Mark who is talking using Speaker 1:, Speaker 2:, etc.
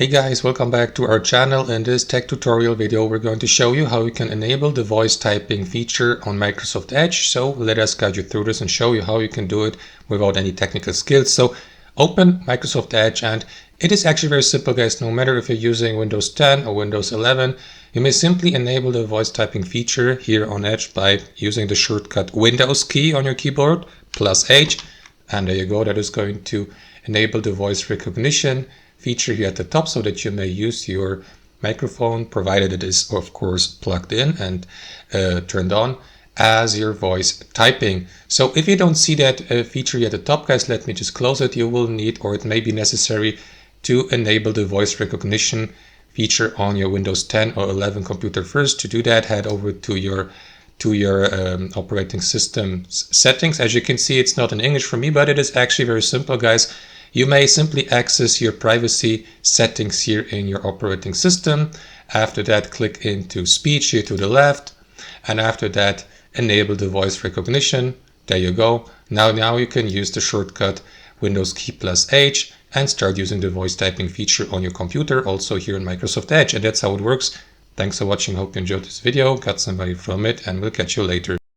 Speaker 1: Hey guys, welcome back to our channel. In this tech tutorial video, we're going to show you how you can enable the voice typing feature on Microsoft Edge. So let us guide you through this and show you how you can do it without any technical skills. So open Microsoft Edge, and it is actually very simple, guys. No matter if you're using Windows 10 or Windows 11, you may simply enable the voice typing feature here on Edge by using the shortcut Windows key on your keyboard plus H. And there you go. That is going to enable the voice recognition feature here at the top so that you may use your microphone, provided it is of course plugged in and turned on, as your voice typing. So if you don't see that feature here at the top, guys, let me just close it. You will need, or it may be necessary, to enable the voice recognition feature on your Windows 10 or 11 computer first. To do that, head over to your operating system settings. As you can see, it's not in English for me, but it is actually very simple, guys. You may simply access your privacy settings here in your operating system. After that, click into speech here to the left. And after that, enable the voice recognition. There you go. Now you can use the shortcut Windows key plus H and start using the voice typing feature on your computer, also here in Microsoft Edge. And that's how it works. Thanks for watching. Hope you enjoyed this video, got some value from it, and we'll catch you later.